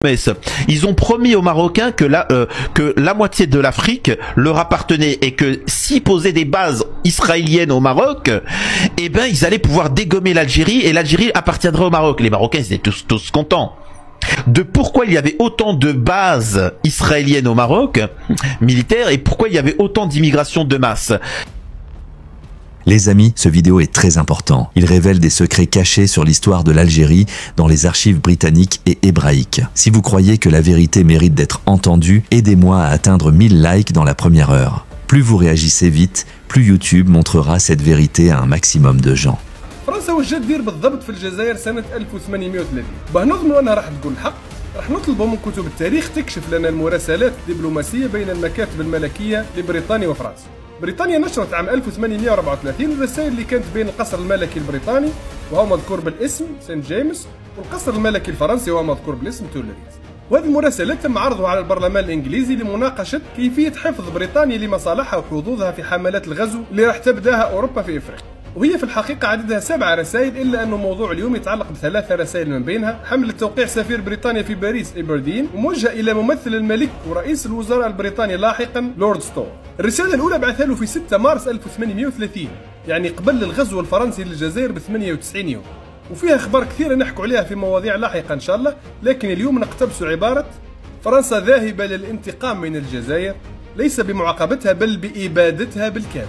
Ils ont promis aux Marocains que la moitié de l'Afrique leur appartenait et que s'ils posaient des bases israéliennes au Maroc, eh ben ils allaient pouvoir dégommer l'Algérie et l'Algérie appartiendrait au Maroc. Les Marocains ils étaient tous contents. De pourquoi il y avait autant de bases israéliennes au Maroc, militaires, et pourquoi il y avait autant d'immigration de masse. Les amis, ce vidéo est très important. Il révèle des secrets cachés sur l'histoire de l'Algérie dans les archives britanniques et hébraïques. Si vous croyez que la vérité mérite d'être entendue, aidez-moi à atteindre 1000 likes dans la première heure. Plus vous réagissez vite, plus YouTube montrera cette vérité à un maximum de gens. فرنسا واش دير بالضبط في الجزائر سنة 1830 باه نضمنوا انها راح تقول الحق راح نطلبوا من كتب التاريخ تكشف لنا المراسلات الدبلوماسية بين المكاتب الملكية لبريطانيا وفرنسا. بريطانيا نشرت عام 1834 الرسائل اللي كانت بين القصر الملكي البريطاني وهو مذكور بالاسم سانت جيمس والقصر الملكي الفرنسي وهو مذكور بالاسم تولريز. وهذه المراسلات تم عرضها على البرلمان الانجليزي لمناقشة كيفية حفظ بريطانيا لمصالحها وحظوظها في حملات الغزو اللي راح تبداها اوروبا في افريقيا. وهي في الحقيقة عددها 7 رسائل إلا أنه موضوع اليوم يتعلق ب3 رسائل من بينها حملة توقيع سفير بريطانيا في باريس إبردين وموجهة إلى ممثل الملك ورئيس الوزراء البريطاني لاحقا لورد ستور. الرسالة الأولى بعثها له في 6 مارس 1830 يعني قبل الغزو الفرنسي للجزائر ب98 يوم وفيها أخبار كثيرة نحكوا عليها في مواضيع لاحقة إن شاء الله لكن اليوم نقتبس عبارة فرنسا ذاهبة للانتقام من الجزائر ليس بمعاقبتها بل بإبادتها بالكامل.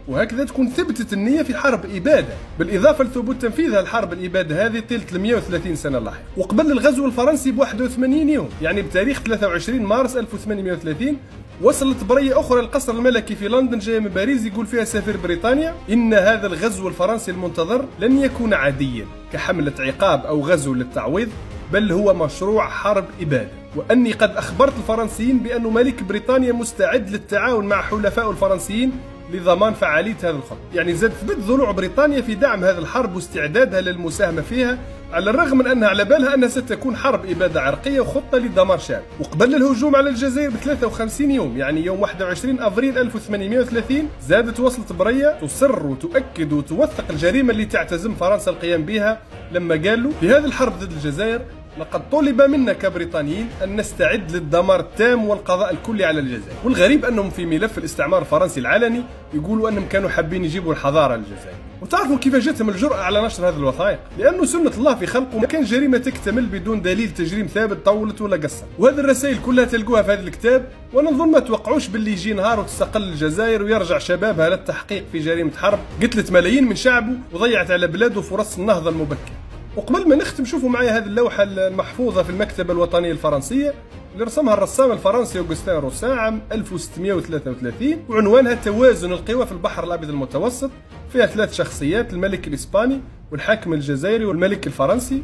وهكذا تكون ثبتت النية في حرب إبادة بالإضافة لثبوت تنفيذها الحرب الإبادة هذه طيلة 330 سنة لاحقا وقبل الغزو الفرنسي ب 81 يوم يعني بتاريخ 23 مارس 1830 وصلت برية أخرى للقصر الملكي في لندن جاية من باريس يقول فيها سفير بريطانيا إن هذا الغزو الفرنسي المنتظر لن يكون عاديا كحملة عقاب أو غزو للتعويض بل هو مشروع حرب إبادة وأني قد أخبرت الفرنسيين بأن ملك بريطانيا مستعد للتعاون مع حلفاء الفرنسيين لضمان فعالية هذا الخط. يعني زاد ثبت ضلوع بريطانيا في دعم هذه الحرب واستعدادها للمساهمة فيها على الرغم من أنها على بالها أنها ستكون حرب إبادة عرقية وخطة لدمار شامل. وقبل الهجوم على الجزائر ب 53 يوم يعني يوم 21 أفريل 1830 زادت وصلت برية تصر وتؤكد وتوثق الجريمة اللي تعتزم فرنسا القيام بها لما قالوا في هذه الحرب ضد الجزائر لقد طلب منا كبريطانيين أن نستعد للدمار التام والقضاء الكلي على الجزائر. والغريب أنهم في ملف الاستعمار الفرنسي العلني يقولوا أنهم كانوا حابين يجيبوا الحضارة للجزائر. وتعرفوا كيف جاتهم الجرأة على نشر هذه الوثائق؟ لأنه سنة الله في خلقه ما كان جريمة تكتمل بدون دليل تجريم ثابت طولت ولا قصر. وهذه الرسائل كلها تلقوها في هذا الكتاب وأنا نظن ما توقعوش باللي يجي نهار وتستقل الجزائر ويرجع شبابها للتحقيق في جريمة حرب قتلت ملايين من شعبه وضيعت على بلاده فرص النهضة المبكرة. وقبل ما نختم شوفوا معايا هذه اللوحة المحفوظة في المكتبة الوطنية الفرنسية اللي رسمها الرسام الفرنسي أوغسطين روسان عام 1633 وعنوانها توازن القوى في البحر الأبيض المتوسط. فيها 3 شخصيات الملك الإسباني والحاكم الجزائري والملك الفرنسي.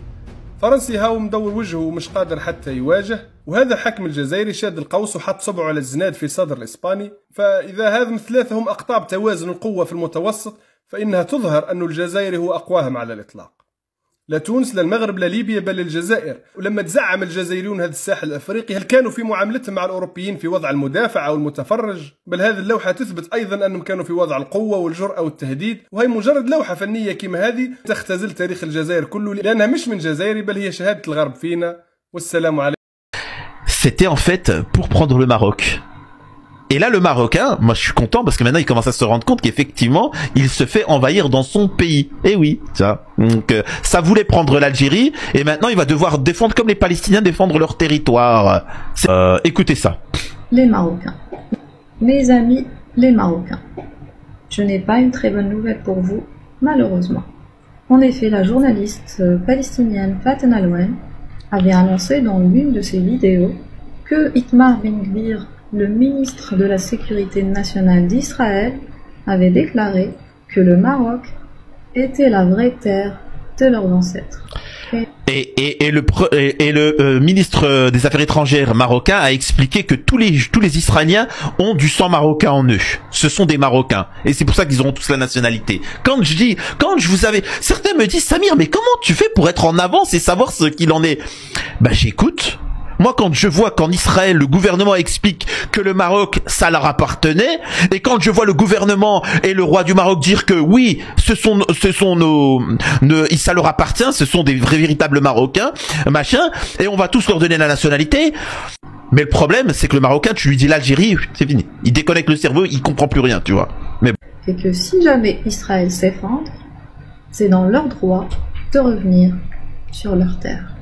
فرنسي هاو مدور وجهه ومش قادر حتى يواجه وهذا الحاكم الجزائري شاد القوس وحط صبعه على الزناد في صدر الإسباني. فإذا هذم الثلاثة هم أقطاب توازن القوة في المتوسط فإنها تظهر أن الجزائري هو أقواهم على الإطلاق. لا تونس لا المغرب لا ليبيا بل الجزائر. ولما تزعم الجزائريون هذا الساحل الافريقي هل كانوا في معاملتهم مع الاوروبيين في وضع المدافع او المتفرج؟ بل هذه اللوحه تثبت ايضا انهم كانوا في وضع القوه والجرأه والتهديد وهي مجرد لوحه فنيه كما هذه تختزل تاريخ الجزائر كله لانها مش من جزائري بل هي شهاده الغرب فينا. والسلام عليكم. C'était en fait pour prendre le Maroc. Et là, le Marocain, moi je suis content parce que maintenant il commence à se rendre compte qu'effectivement, il se fait envahir dans son pays. Et oui, ça. Donc ça voulait prendre l'Algérie et maintenant il va devoir défendre comme les Palestiniens défendre leur territoire. Écoutez ça. Les Marocains. Mes amis, les Marocains. Je n'ai pas une très bonne nouvelle pour vous, malheureusement. En effet, la journaliste palestinienne Faten Alwen avait annoncé dans l'une de ses vidéos que Itamar Ben-Gvir, le ministre de la Sécurité nationale d'Israël, avait déclaré que le Maroc était la vraie terre de leurs ancêtres. Et le ministre des Affaires étrangères marocain a expliqué que tous les Israéliens ont du sang marocain en eux. Ce sont des Marocains. Et c'est pour ça qu'ils auront tous la nationalité. Quand je vous avais... Certains me disent, Samir, mais comment tu fais pour être en avance et savoir ce qu'il en est? Bah j'écoute. Moi, quand je vois qu'en Israël, le gouvernement explique que le Maroc, ça leur appartenait, et quand je vois le gouvernement et le roi du Maroc dire que oui, ça leur appartient, ce sont des vrais, véritables Marocains, machin, et on va tous leur donner la nationalité. Mais le problème, c'est que le Marocain, tu lui dis l'Algérie, c'est fini. Il déconnecte le cerveau, il comprend plus rien, tu vois. Mais Et que si jamais Israël s'effondre, c'est dans leur droit de revenir sur leur terre.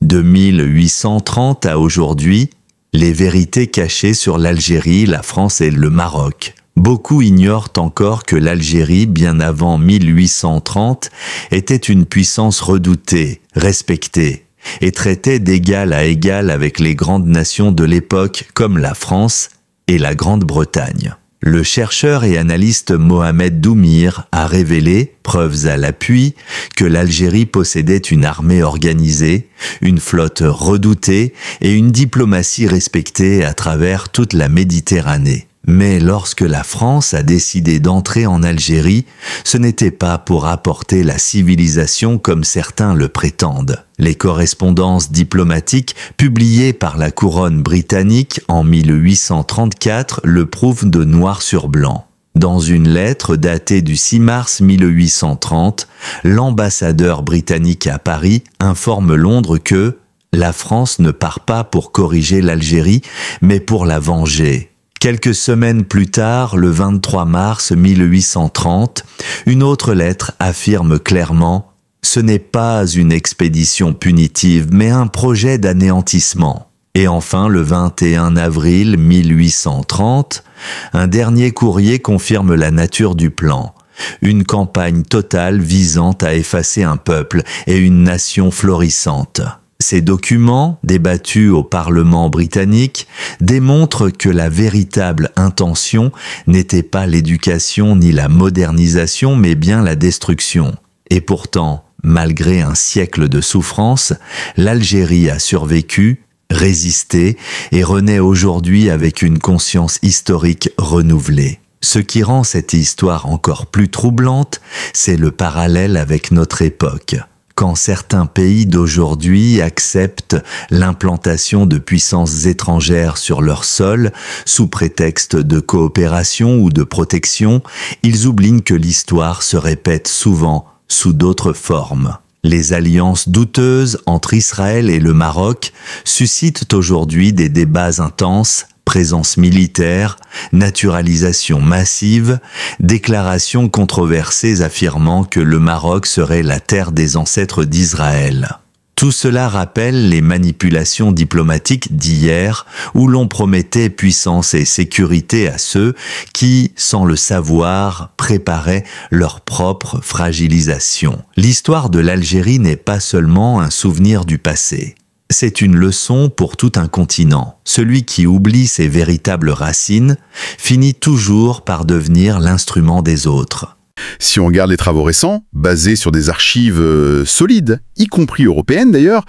De 1830 à aujourd'hui, les vérités cachées sur l'Algérie, la France et le Maroc. Beaucoup ignorent encore que l'Algérie, bien avant 1830, était une puissance redoutée, respectée, et traitée d'égal à égal avec les grandes nations de l'époque comme la France et la Grande-Bretagne. Le chercheur et analyste Mohamed Doumir a révélé, preuves à l'appui, que l'Algérie possédait une armée organisée, une flotte redoutée et une diplomatie respectée à travers toute la Méditerranée. Mais lorsque la France a décidé d'entrer en Algérie, ce n'était pas pour apporter la civilisation comme certains le prétendent. Les correspondances diplomatiques publiées par la couronne britannique en 1834 le prouvent de noir sur blanc. Dans une lettre datée du 6 mars 1830, l'ambassadeur britannique à Paris informe Londres que « La France ne part pas pour corriger l'Algérie, mais pour la venger ». Quelques semaines plus tard, le 23 mars 1830, une autre lettre affirme clairement « Ce n'est pas une expédition punitive, mais un projet d'anéantissement ». Et enfin, le 21 avril 1830, un dernier courrier confirme la nature du plan. Une campagne totale visant à effacer un peuple et une nation florissante. Ces documents, débattus au Parlement britannique, démontrent que la véritable intention n'était pas l'éducation ni la modernisation, mais bien la destruction. Et pourtant, malgré un siècle de souffrance, l'Algérie a survécu, résisté et renaît aujourd'hui avec une conscience historique renouvelée. Ce qui rend cette histoire encore plus troublante, c'est le parallèle avec notre époque. Quand certains pays d'aujourd'hui acceptent l'implantation de puissances étrangères sur leur sol, sous prétexte de coopération ou de protection, ils oublient que l'histoire se répète souvent sous d'autres formes. Les alliances douteuses entre Israël et le Maroc suscitent aujourd'hui des débats intenses, présence militaire, naturalisation massive, déclarations controversées affirmant que le Maroc serait la terre des ancêtres d'Israël. Tout cela rappelle les manipulations diplomatiques d'hier où l'on promettait puissance et sécurité à ceux qui, sans le savoir, préparaient leur propre fragilisation. L'histoire de l'Algérie n'est pas seulement un souvenir du passé. C'est une leçon pour tout un continent. Celui qui oublie ses véritables racines finit toujours par devenir l'instrument des autres. Si on regarde les travaux récents, basés sur des archives solides, y compris européennes d'ailleurs,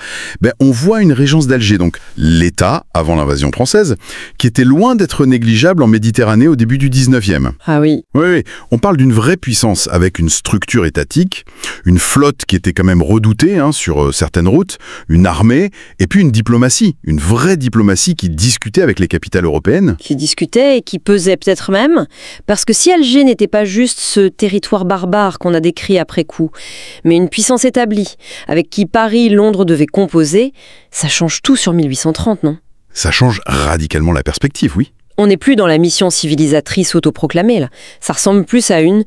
on voit une régence d'Alger, donc l'État, avant l'invasion française, qui était loin d'être négligeable en Méditerranée au début du 19e. Ah oui. Oui, on parle d'une vraie puissance avec une structure étatique, une flotte qui était quand même redoutée sur certaines routes, une armée, et puis une diplomatie, une vraie diplomatie qui discutait avec les capitales européennes. Qui discutait et qui pesait peut-être même, parce que si Alger n'était pas juste ce territoire barbare qu'on a décrit après coup, mais une puissance établie, avec qui Paris, Londres devaient composer, ça change tout sur 1830, non? Ça change radicalement la perspective, oui. On n'est plus dans la mission civilisatrice autoproclamée, là. Ça ressemble plus à une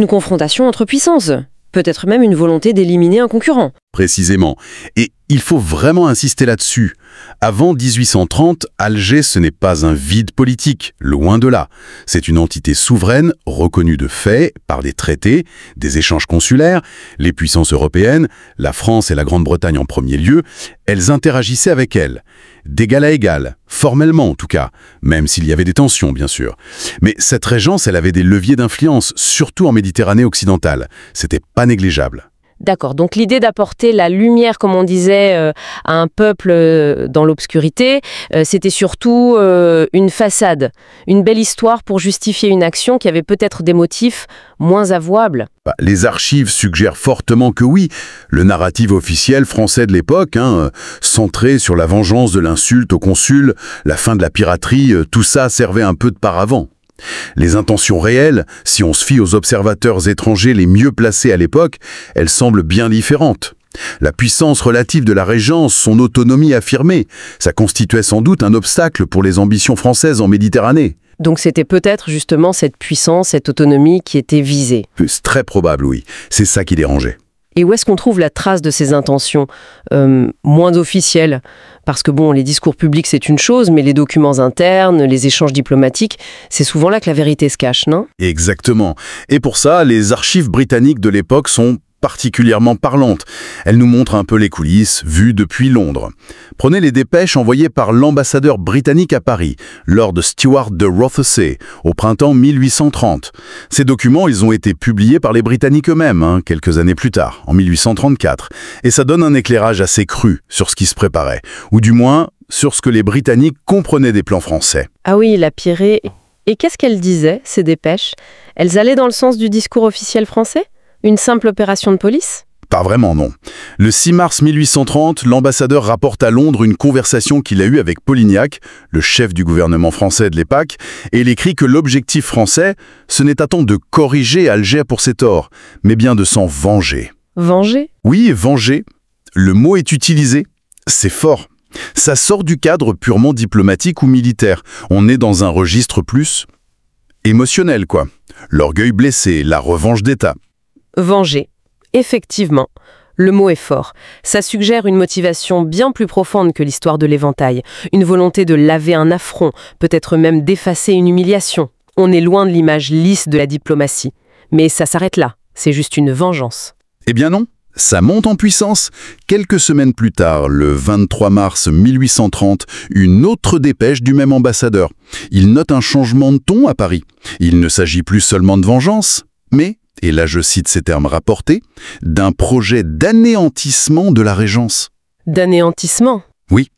confrontation entre puissances. Peut-être même une volonté d'éliminer un concurrent. Précisément. Et il faut vraiment insister là-dessus. Avant 1830, Alger, ce n'est pas un vide politique, loin de là. C'est une entité souveraine, reconnue de fait, par des traités, des échanges consulaires. Les puissances européennes, la France et la Grande-Bretagne en premier lieu, elles interagissaient avec elle. D'égal à égal, formellement en tout cas, même s'il y avait des tensions bien sûr. Mais cette régence, elle avait des leviers d'influence, surtout en Méditerranée occidentale. C'était pas négligeable. D'accord, donc l'idée d'apporter la lumière, comme on disait, à un peuple dans l'obscurité, c'était surtout une façade, une belle histoire pour justifier une action qui avait peut-être des motifs moins avouables. Les archives suggèrent fortement que oui, le narratif officiel français de l'époque, centré sur la vengeance de l'insulte au consul, la fin de la piraterie, tout ça servait un peu de paravent. Les intentions réelles, si on se fie aux observateurs étrangers les mieux placés à l'époque, elles semblent bien différentes. La puissance relative de la régence, son autonomie affirmée, ça constituait sans doute un obstacle pour les ambitions françaises en Méditerranée. Donc c'était peut-être justement cette puissance, cette autonomie qui était visée. C'est très probable, oui. C'est ça qui dérangeait. Et où est-ce qu'on trouve la trace de ces intentions moins officielles? Parce que bon, les discours publics c'est une chose, mais les documents internes, les échanges diplomatiques, c'est souvent là que la vérité se cache, non? Exactement. Et pour ça, les archives britanniques de l'époque sont particulièrement parlantes. Elles nous montrent un peu les coulisses, vues depuis Londres. Prenez les dépêches envoyées par l'ambassadeur britannique à Paris, Lord Stewart de Rothesay, au printemps 1830. Ces documents, ils ont été publiés par les Britanniques eux-mêmes, quelques années plus tard, en 1834. Et ça donne un éclairage assez cru sur ce qui se préparait, ou du moins sur ce que les Britanniques comprenaient des plans français. Ah oui, la Pirée. Et qu'est-ce qu'elles disaient, ces dépêches? Elles allaient dans le sens du discours officiel français? Une simple opération de police? Pas vraiment, non. Le 6 mars 1830, l'ambassadeur rapporte à Londres une conversation qu'il a eue avec Polignac, le chef du gouvernement français de l'époque, et il écrit que l'objectif français, ce n'est pas tant de corriger Alger pour ses torts, mais bien de s'en venger. Venger? Oui, venger. Le mot est utilisé. C'est fort. Ça sort du cadre purement diplomatique ou militaire. On est dans un registre plus émotionnel, quoi. L'orgueil blessé, la revanche d'État. Venger. Effectivement, le mot est fort. Ça suggère une motivation bien plus profonde que l'histoire de l'éventail, une volonté de laver un affront, peut-être même d'effacer une humiliation. On est loin de l'image lisse de la diplomatie. Mais ça s'arrête là, c'est juste une vengeance. Eh bien non, ça monte en puissance. Quelques semaines plus tard, le 23 mars 1830, une autre dépêche du même ambassadeur. Il note un changement de ton à Paris. Il ne s'agit plus seulement de vengeance, mais, et là je cite ces termes rapportés, d'un projet d'anéantissement de la régence. D'anéantissement? Oui,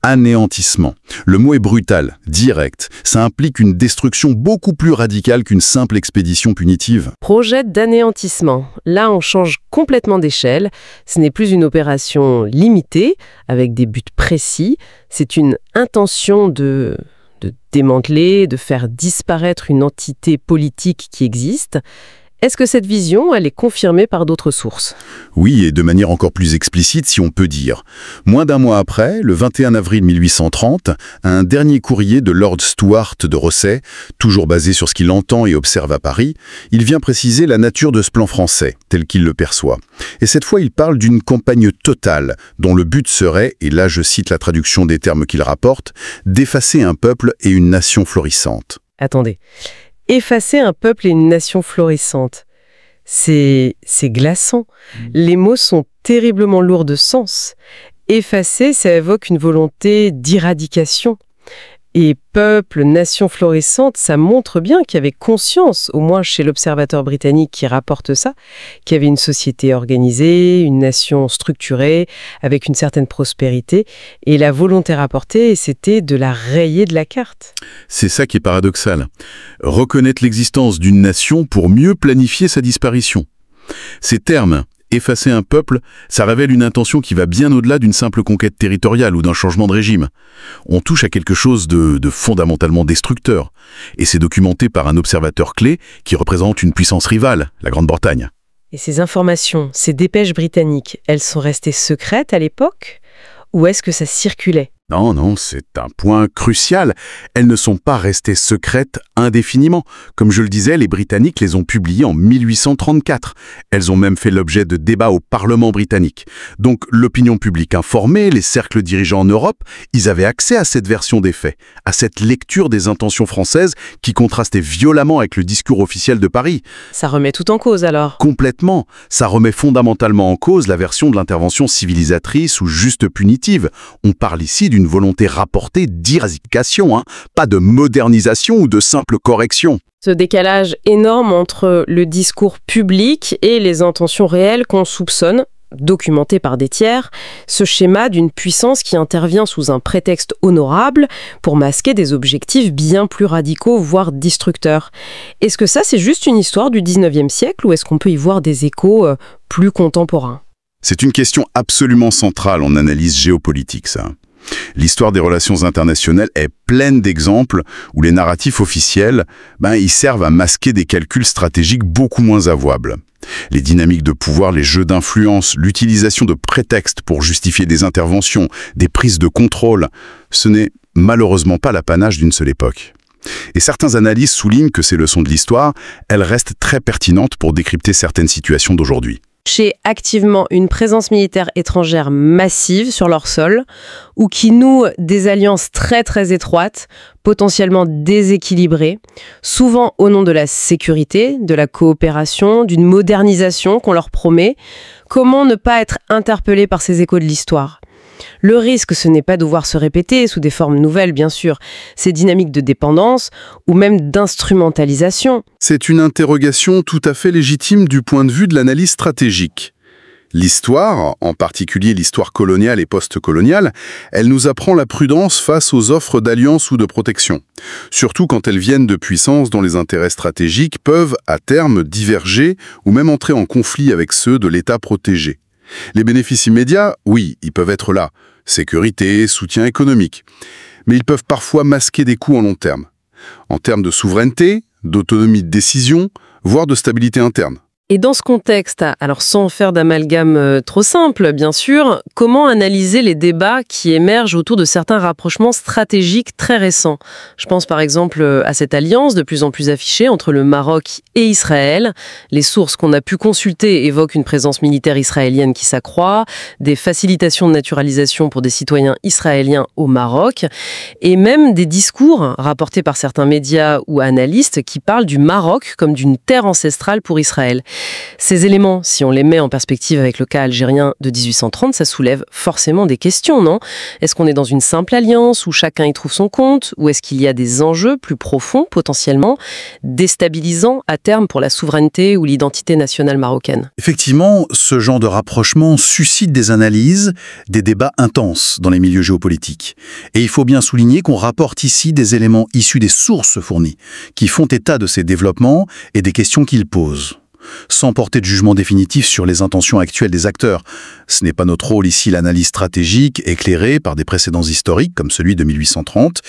anéantissement. Le mot est brutal, direct. Ça implique une destruction beaucoup plus radicale qu'une simple expédition punitive. Projet d'anéantissement. Là, on change complètement d'échelle. Ce n'est plus une opération limitée, avec des buts précis. C'est une intention de démanteler, de faire disparaître une entité politique qui existe. Est-ce que cette vision, elle est confirmée par d'autres sources? Oui, et de manière encore plus explicite, si on peut dire. Moins d'un mois après, le 21 avril 1830, un dernier courrier de Lord Stewart de Rothesay, toujours basé sur ce qu'il entend et observe à Paris, il vient préciser la nature de ce plan français, tel qu'il le perçoit. Et cette fois, il parle d'une campagne totale, dont le but serait, et là je cite la traduction des termes qu'il rapporte, d'effacer un peuple et une nation florissante. Attendez. Effacer un peuple et une nation florissante. C'est glaçant. Les mots sont terriblement lourds de sens. Effacer, ça évoque une volonté d'éradication. Et peuple, nation florissante, ça montre bien qu'il y avait conscience, au moins chez l'observateur britannique qui rapporte ça, qu'il y avait une société organisée, une nation structurée, avec une certaine prospérité. Et la volonté rapportée, c'était de la rayer de la carte. C'est ça qui est paradoxal. Reconnaître l'existence d'une nation pour mieux planifier sa disparition. Ces termes, effacer un peuple, ça révèle une intention qui va bien au-delà d'une simple conquête territoriale ou d'un changement de régime. On touche à quelque chose de fondamentalement destructeur. Et c'est documenté par un observateur clé qui représente une puissance rivale, la Grande-Bretagne. Et ces informations, ces dépêches britanniques, elles sont restées secrètes à l'époque? Ou est-ce que ça circulait? Non, c'est un point crucial. Elles ne sont pas restées secrètes indéfiniment. Comme je le disais, les Britanniques les ont publiées en 1834. Elles ont même fait l'objet de débats au Parlement britannique. Donc l'opinion publique informée, les cercles dirigeants en Europe, ils avaient accès à cette version des faits, à cette lecture des intentions françaises qui contrastait violemment avec le discours officiel de Paris. Ça remet tout en cause alors? Complètement. Ça remet fondamentalement en cause la version de l'intervention civilisatrice ou juste punitive. On parle ici d'une d'une volonté rapportée d'éradication, pas de modernisation ou de simple correction. Ce décalage énorme entre le discours public et les intentions réelles qu'on soupçonne, documenté par des tiers, ce schéma d'une puissance qui intervient sous un prétexte honorable pour masquer des objectifs bien plus radicaux, voire destructeurs. Est-ce que ça, c'est juste une histoire du 19e siècle ou est-ce qu'on peut y voir des échos plus contemporains ? C'est une question absolument centrale en analyse géopolitique, ça. L'histoire des relations internationales est pleine d'exemples où les narratifs officiels, ils servent à masquer des calculs stratégiques beaucoup moins avouables. Les dynamiques de pouvoir, les jeux d'influence, l'utilisation de prétextes pour justifier des interventions, des prises de contrôle, ce n'est malheureusement pas l'apanage d'une seule époque. Et certains analystes soulignent que ces leçons de l'histoire, elles restent très pertinentes pour décrypter certaines situations d'aujourd'hui. Chez activement une présence militaire étrangère massive sur leur sol ou qui noue des alliances très très étroites, potentiellement déséquilibrées, souvent au nom de la sécurité, de la coopération, d'une modernisation qu'on leur promet. Comment ne pas être interpellé par ces échos de l'histoire ? Le risque, ce n'est pas de voir se répéter, sous des formes nouvelles bien sûr, ces dynamiques de dépendance ou même d'instrumentalisation. C'est une interrogation tout à fait légitime du point de vue de l'analyse stratégique. L'histoire, en particulier l'histoire coloniale et post-coloniale, elle nous apprend la prudence face aux offres d'alliance ou de protection. Surtout quand elles viennent de puissances dont les intérêts stratégiques peuvent, à terme, diverger ou même entrer en conflit avec ceux de l'État protégé. Les bénéfices immédiats, oui, ils peuvent être là. Sécurité, soutien économique. Mais ils peuvent parfois masquer des coûts en long terme. En termes de souveraineté, d'autonomie de décision, voire de stabilité interne. Et dans ce contexte, alors sans faire d'amalgame trop simple, bien sûr, comment analyser les débats qui émergent autour de certains rapprochements stratégiques très récents ? Je pense par exemple à cette alliance de plus en plus affichée entre le Maroc et Israël. Les sources qu'on a pu consulter évoquent une présence militaire israélienne qui s'accroît, des facilitations de naturalisation pour des citoyens israéliens au Maroc, et même des discours rapportés par certains médias ou analystes qui parlent du Maroc comme d'une terre ancestrale pour Israël. Ces éléments, si on les met en perspective avec le cas algérien de 1830, ça soulève forcément des questions, non ? Est-ce qu'on est dans une simple alliance où chacun y trouve son compte ? Ou est-ce qu'il y a des enjeux plus profonds, potentiellement, déstabilisants à terme pour la souveraineté ou l'identité nationale marocaine ? Effectivement, ce genre de rapprochement suscite des analyses, des débats intenses dans les milieux géopolitiques. Et il faut bien souligner qu'on rapporte ici des éléments issus des sources fournies, qui font état de ces développements et des questions qu'ils posent. Sans porter de jugement définitif sur les intentions actuelles des acteurs. Ce n'est pas notre rôle ici, l'analyse stratégique, éclairée par des précédents historiques, comme celui de 1830.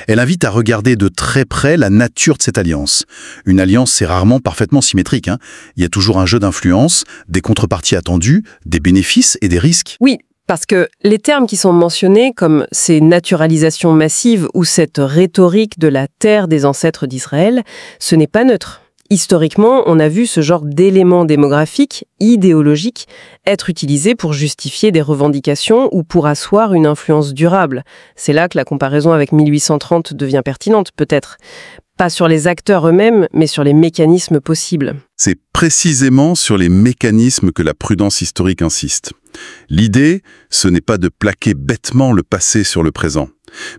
Elle invite à regarder de très près la nature de cette alliance. Une alliance, c'est rarement parfaitement symétrique. Il y a toujours un jeu d'influence, des contreparties attendues, des bénéfices et des risques. Oui. Parce que les termes qui sont mentionnés, comme ces naturalisations massives ou cette rhétorique de la terre des ancêtres d'Israël, ce n'est pas neutre. Historiquement, on a vu ce genre d'éléments démographiques, idéologiques, être utilisés pour justifier des revendications ou pour asseoir une influence durable. C'est là que la comparaison avec 1830 devient pertinente, peut-être. Pas sur les acteurs eux-mêmes, mais sur les mécanismes possibles. C'est précisément sur les mécanismes que la prudence historique insiste. L'idée, ce n'est pas de plaquer bêtement le passé sur le présent,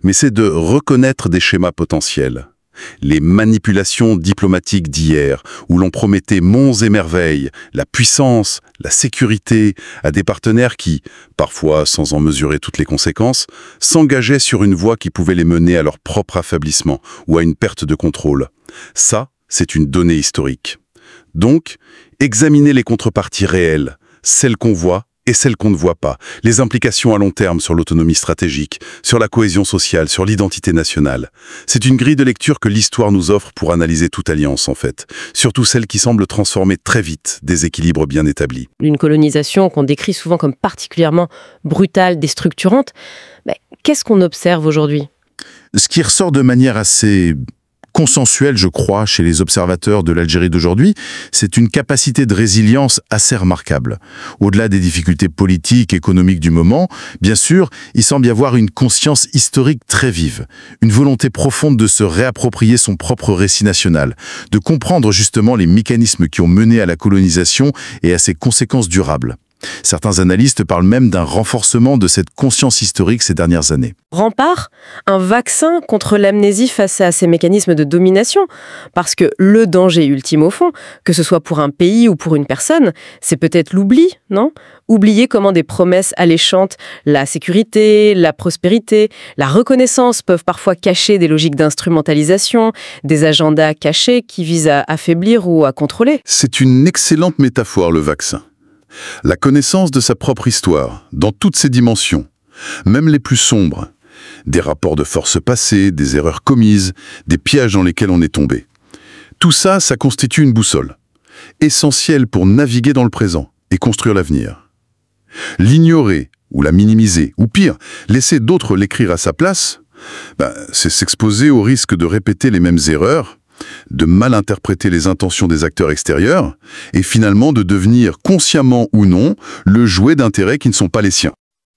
mais c'est de reconnaître des schémas potentiels. Les manipulations diplomatiques d'hier, où l'on promettait monts et merveilles, la puissance, la sécurité, à des partenaires qui, parfois sans en mesurer toutes les conséquences, s'engageaient sur une voie qui pouvait les mener à leur propre affaiblissement ou à une perte de contrôle. Ça, c'est une donnée historique. Donc, examiner les contreparties réelles, celles qu'on voit et celles qu'on ne voit pas, les implications à long terme sur l'autonomie stratégique, sur la cohésion sociale, sur l'identité nationale. C'est une grille de lecture que l'histoire nous offre pour analyser toute alliance, en fait. Surtout celle qui semble transformer très vite des équilibres bien établis. Une colonisation qu'on décrit souvent comme particulièrement brutale, déstructurante. Qu'est-ce qu'on observe aujourd'hui ? Ce qui ressort de manière assez consensuelle, je crois, chez les observateurs de l'Algérie d'aujourd'hui, c'est une capacité de résilience assez remarquable. Au-delà des difficultés politiques, économiques du moment, bien sûr, il semble y avoir une conscience historique très vive, une volonté profonde de se réapproprier son propre récit national, de comprendre justement les mécanismes qui ont mené à la colonisation et à ses conséquences durables. Certains analystes parlent même d'un renforcement de cette conscience historique ces dernières années. Rempart, un vaccin contre l'amnésie face à ces mécanismes de domination. Parce que le danger ultime au fond, que ce soit pour un pays ou pour une personne, c'est peut-être l'oubli, non ? Oublier comment des promesses alléchantes, la sécurité, la prospérité, la reconnaissance peuvent parfois cacher des logiques d'instrumentalisation, des agendas cachés qui visent à affaiblir ou à contrôler. C'est une excellente métaphore, le vaccin. La connaissance de sa propre histoire, dans toutes ses dimensions, même les plus sombres, des rapports de force passés, des erreurs commises, des pièges dans lesquels on est tombé. Tout ça, ça constitue une boussole, essentielle pour naviguer dans le présent et construire l'avenir. L'ignorer ou la minimiser, ou pire, laisser d'autres l'écrire à sa place, c'est s'exposer au risque de répéter les mêmes erreurs, de mal interpréter les intentions des acteurs extérieurs, et finalement de devenir, consciemment ou non, le jouet d'intérêts qui ne sont pas les siens.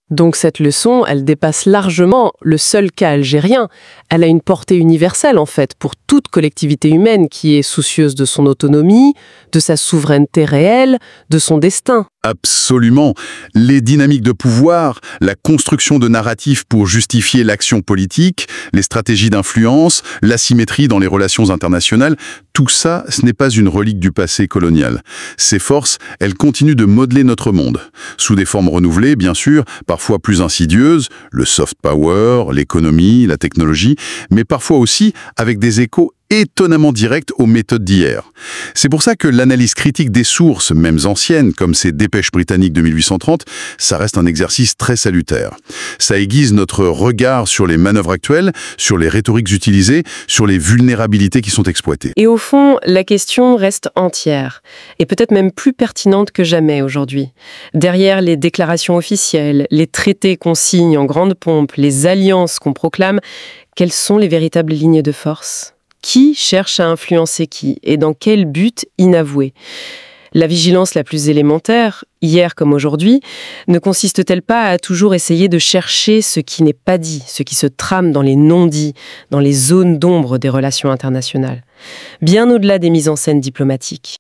Donc cette leçon, elle dépasse largement le seul cas algérien. Elle a une portée universelle en fait pour toute collectivité humaine qui est soucieuse de son autonomie, de sa souveraineté réelle, de son destin. Absolument. Les dynamiques de pouvoir, la construction de narratifs pour justifier l'action politique, les stratégies d'influence, l'asymétrie dans les relations internationales, tout ça, ce n'est pas une relique du passé colonial. Ces forces, elles continuent de modeler notre monde, sous des formes renouvelées, bien sûr, parfois plus insidieuses, le soft power, l'économie, la technologie, mais parfois aussi avec des échos étonnamment directs aux méthodes d'hier. C'est pour ça que l'analyse critique des sources, même anciennes, comme ces dépêches britanniques de 1830, ça reste un exercice très salutaire. Ça aiguise notre regard sur les manœuvres actuelles, sur les rhétoriques utilisées, sur les vulnérabilités qui sont exploitées. Et au fond, la question reste entière, et peut-être même plus pertinente que jamais aujourd'hui. Derrière les déclarations officielles, les traités qu'on signe en grande pompe, les alliances qu'on proclame, quelles sont les véritables lignes de force ? Qui cherche à influencer qui et dans quel but inavoué ? La vigilance la plus élémentaire, hier comme aujourd'hui, ne consiste-t-elle pas à toujours essayer de chercher ce qui n'est pas dit, ce qui se trame dans les non-dits, dans les zones d'ombre des relations internationales, bien au-delà des mises en scène diplomatiques ?